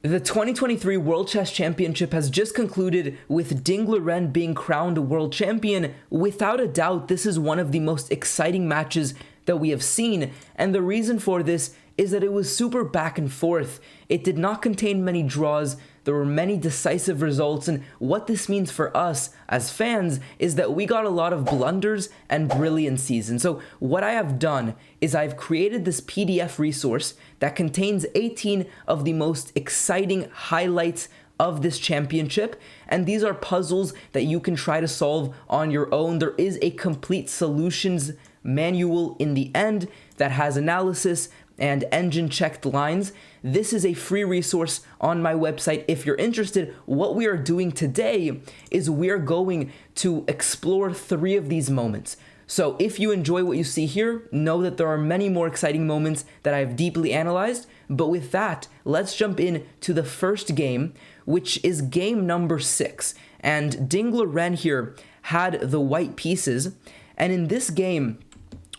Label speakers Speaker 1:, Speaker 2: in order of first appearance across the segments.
Speaker 1: The 2023 World Chess Championship has just concluded with Liren being crowned world champion. Without a doubt, this is one of the most exciting matches that we have seen, and the reason for this is that it was super back and forth. It did not contain many draws, there were many decisive results, and what this means for us as fans is that we got a lot of blunders and brilliancies. And so what I have done is I've created this PDF resource that contains 18 of the most exciting highlights of this championship, and these are puzzles that you can try to solve on your own. There is a complete solutions manual in the end that has analysis and engine checked lines. This is a free resource on my website if you're interested. What we are doing today is we are going to explore 3 of these moments. So if you enjoy what you see here, know that there are many more exciting moments that I have deeply analyzed. But with that, let's jump in to the first game, which is game number 6. And Liren here had the white pieces, and in this game,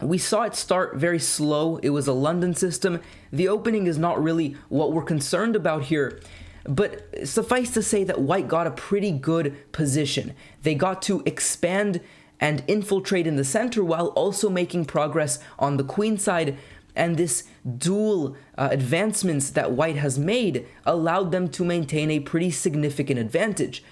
Speaker 1: we saw it start very slow. It was a London system. The opening is not really what we're concerned about here, but suffice to say that white got a pretty good position. They got to expand and infiltrate in the center while also making progress on the queen side, and this dual advancements that white has made allowed them to maintain a pretty significant advantage.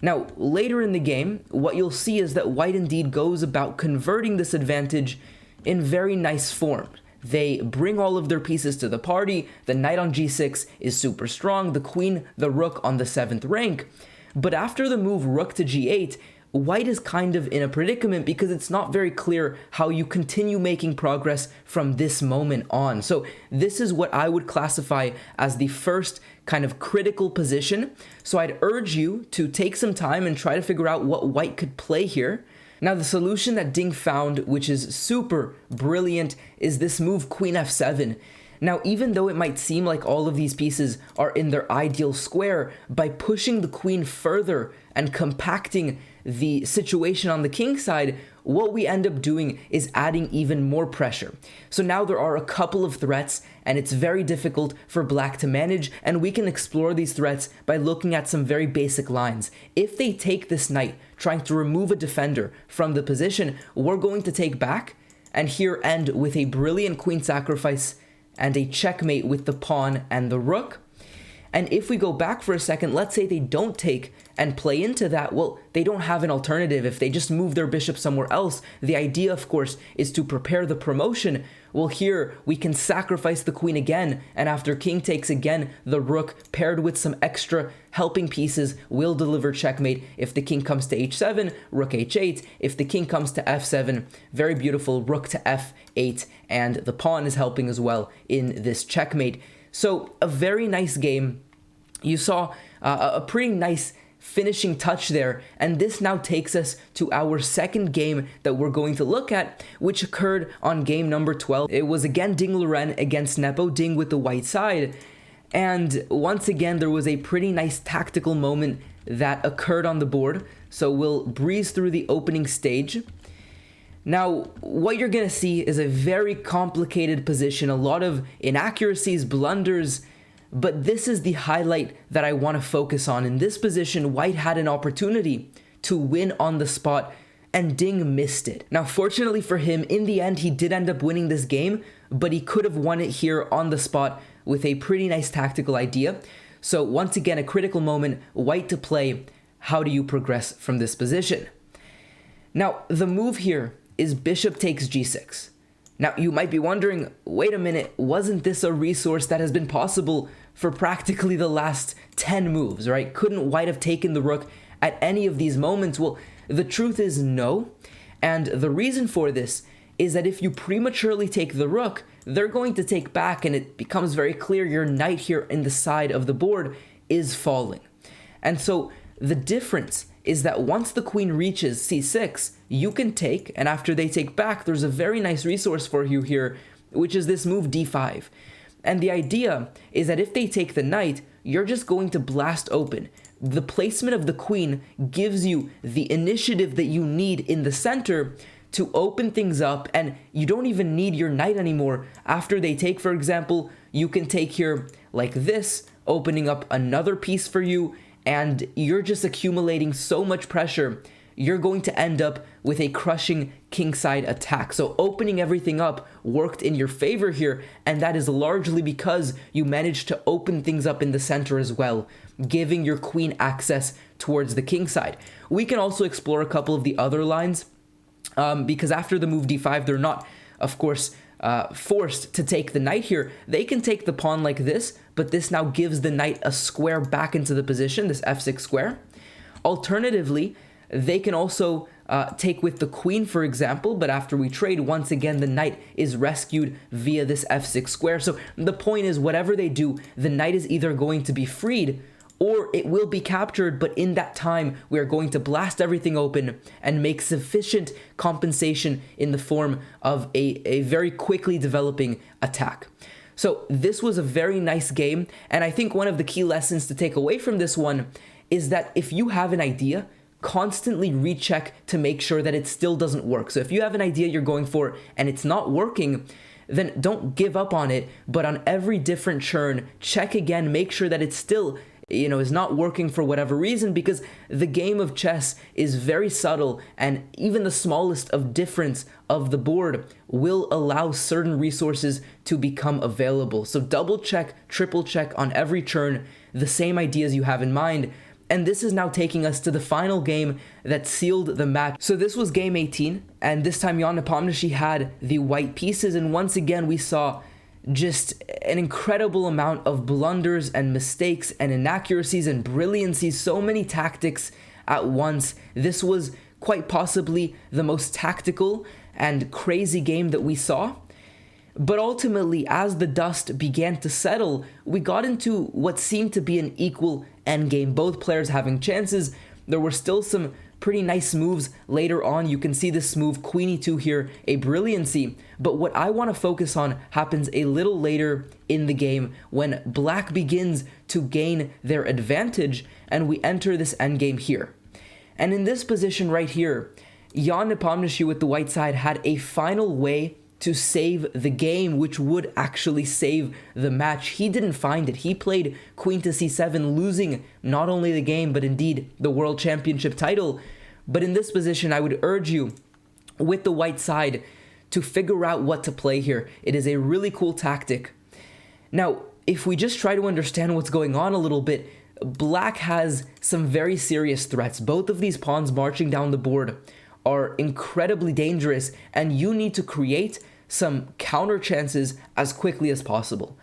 Speaker 1: Now, later in the game, what you'll see is that white indeed goes about converting this advantage in very nice form. They bring all of their pieces to the party. The knight on g6 is super strong, the queen, the rook on the 7th rank. But after the move rook to g8, white is kind of in a predicament because it's not very clear how you continue making progress from this moment on. So this is what I would classify as the first kind of critical position. So I'd urge you to take some time and try to figure out what white could play here. Now, the solution that Ding found, which is super brilliant, is this move queen f7. Now, even though it might seem like all of these pieces are in their ideal square, by pushing the queen further and compacting the situation on the king side, what we end up doing is adding even more pressure. So now there are a couple of threats, and it's very difficult for black to manage, and we can explore these threats by looking at some very basic lines. If they take this knight, trying to remove a defender from the position, we're going to take back, and here end with a brilliant queen sacrifice and a checkmate with the pawn and the rook. And if we go back for a second, let's say they don't take and play into that, well, they don't have an alternative. If they just move their bishop somewhere else, the idea, of course, is to prepare the promotion. Well, here we can sacrifice the queen again, and after king takes again, the rook paired with some extra helping pieces will deliver checkmate. If the king comes to h7, rook h8. If the king comes to f7, very beautiful, rook to f8, and the pawn is helping as well in this checkmate. So a very nice game. You saw a pretty nice finishing touch there, and this now takes us to our second game that we're going to look at, which occurred on game number 12. It was again Liren against Nepo, Ding with the white side, and once again there was a pretty nice tactical moment that occurred on the board, so we'll breeze through the opening stage. Now, what you're going to see is a very complicated position, a lot of inaccuracies, blunders, but this is the highlight that I want to focus on. In this position, white had an opportunity to win on the spot, and Ding missed it. Now, fortunately for him, in the end, he did end up winning this game, but he could have won it here on the spot with a pretty nice tactical idea. So once again, a critical moment, white to play. How do you progress from this position? Now, the move here is bishop takes g6. Now, you might be wondering, wait a minute, wasn't this a resource that has been possible for practically the last 10 moves, right? Couldn't white have taken the rook at any of these moments? Well, the truth is no, and the reason for this is that if you prematurely take the rook, they're going to take back, and it becomes very clear your knight here in the side of the board is falling. And so the difference is that once the queen reaches c6, you can take, and after they take back, there's a very nice resource for you here, which is this move d5. And the idea is that if they take the knight, you're just going to blast open. The placement of the queen gives you the initiative that you need in the center to open things up, and you don't even need your knight anymore. After they take, for example, you can take here like this, opening up another piece for you, and you're just accumulating so much pressure. You're going to end up with a crushing kingside attack. So opening everything up worked in your favor here, and that is largely because you managed to open things up in the center as well, giving your queen access towards the kingside. We can also explore a couple of the other lines, because after the move d5, they're not, of course, forced to take the knight here. They can take the pawn like this, but this now gives the knight a square back into the position, this f6 square. Alternatively, they can also take with the queen, for example, but after we trade, once again, the knight is rescued via this f6 square. So the point is, whatever they do, the knight is either going to be freed or it will be captured, but in that time, we are going to blast everything open and make sufficient compensation in the form of a very quickly developing attack. So this was a very nice game, and I think one of the key lessons to take away from this one is that if you have an idea, constantly recheck to make sure that it still doesn't work. So if you have an idea you're going for and it's not working, then don't give up on it, but on every different churn, check again, make sure that it's still, is not working for whatever reason, because the game of chess is very subtle, and even the smallest of difference of the board will allow certain resources to become available. So double check, triple check on every churn, the same ideas you have in mind. And this is now taking us to the final game that sealed the match. So this was game 18, and this time Jan Nepomniachtchi had the white pieces, and once again we saw just an incredible amount of blunders and mistakes and inaccuracies and brilliancies, so many tactics at once. This was quite possibly the most tactical and crazy game that we saw. But ultimately, as the dust began to settle, we got into what seemed to be an equal endgame, both players having chances. There were still some pretty nice moves later on. You can see this move, queen e2 here, a brilliancy. But what I want to focus on happens a little later in the game, when black begins to gain their advantage, and we enter this endgame here. And in this position right here, Jan Nepomniachtchi with the white side had a final way to save the game, which would actually save the match. He didn't find it. He played queen to c7, losing not only the game, but indeed the world championship title. But in this position, I would urge you, with the white side, to figure out what to play here. It is a really cool tactic. Now, if we just try to understand what's going on a little bit, black has some very serious threats. Both of these pawns marching down the board are incredibly dangerous, and you need to create some counter chances as quickly as possible.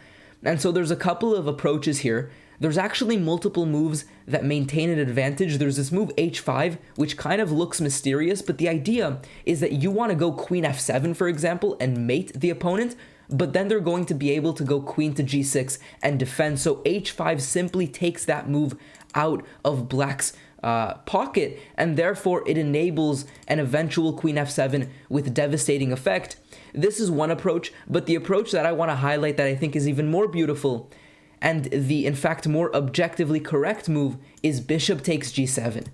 Speaker 1: And so there's a couple of approaches here. There's actually multiple moves that maintain an advantage. There's this move h5, which kind of looks mysterious, but the idea is that you want to go queen f7, for example, and mate the opponent, but then they're going to be able to go queen to g6 and defend. So h5 simply takes that move out of black's pocket, and therefore it enables an eventual queen f7 with devastating effect. This is one approach, but the approach that I want to highlight that I think is even more beautiful, and the, in fact, more objectively correct move, is bishop takes g7.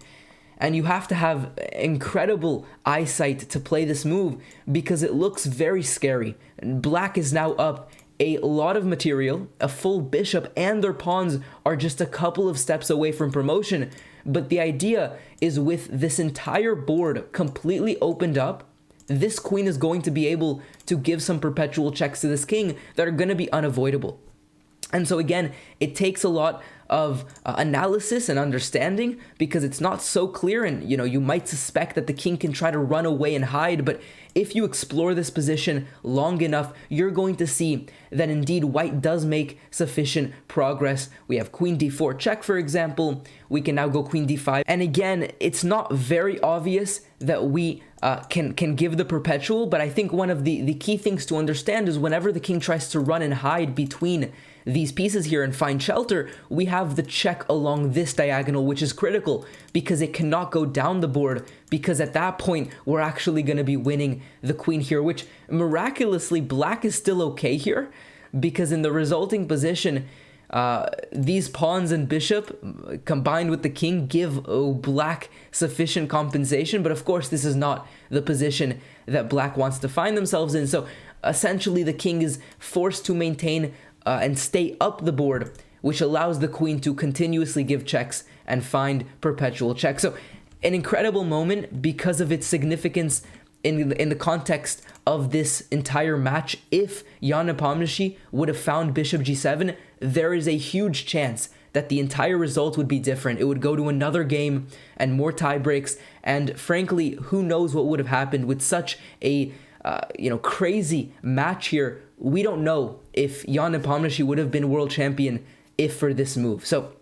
Speaker 1: And you have to have incredible eyesight to play this move, because it looks very scary. Black is now up a lot of material, a full bishop, and their pawns are just a couple of steps away from promotion. But the idea is, with this entire board completely opened up, this queen is going to be able to give some perpetual checks to this king that are going to be unavoidable. And so again, it takes a lot of analysis and understanding, because it's not so clear, and you might suspect that the king can try to run away and hide, but if you explore this position long enough, you're going to see that indeed white does make sufficient progress. We have queen d4 check, for example. We can now go queen d5, and again, it's not very obvious that we can give the perpetual, but I think one of the key things to understand is whenever the king tries to run and hide between these pieces here and find shelter, we have the check along this diagonal, which is critical because it cannot go down the board, because at that point we're actually going to be winning the queen here, which miraculously black is still okay here, because in the resulting position, these pawns and bishop combined with the king give black sufficient compensation. But of course, this is not the position that black wants to find themselves in. So essentially the king is forced to maintain and stay up the board which allows the queen to continuously give checks and find perpetual checks. So an incredible moment because of its significance in the context of this entire match. If Jan Nepomniachtchi would have found bishop g7, there is a huge chance that the entire result would be different. It would go to another game and more tie breaks, and frankly, who knows what would have happened with such a crazy match here. We don't know if Jan Nepomniachtchi would have been world champion if for this move. So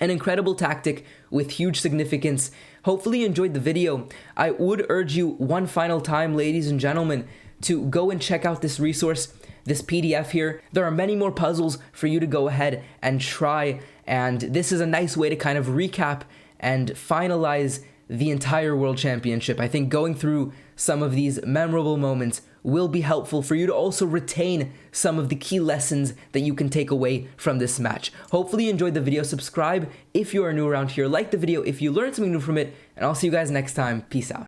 Speaker 1: an incredible tactic with huge significance. Hopefully you enjoyed the video. I would urge you one final time, ladies and gentlemen, to go and check out this resource, this PDF here. There are many more puzzles for you to go ahead and try, and this is a nice way to kind of recap and finalize the entire World Championship. I think going through some of these memorable moments will be helpful for you to also retain some of the key lessons that you can take away from this match. Hopefully you enjoyed the video. Subscribe if you are new around here. Like the video if you learned something new from it, and I'll see you guys next time. Peace out.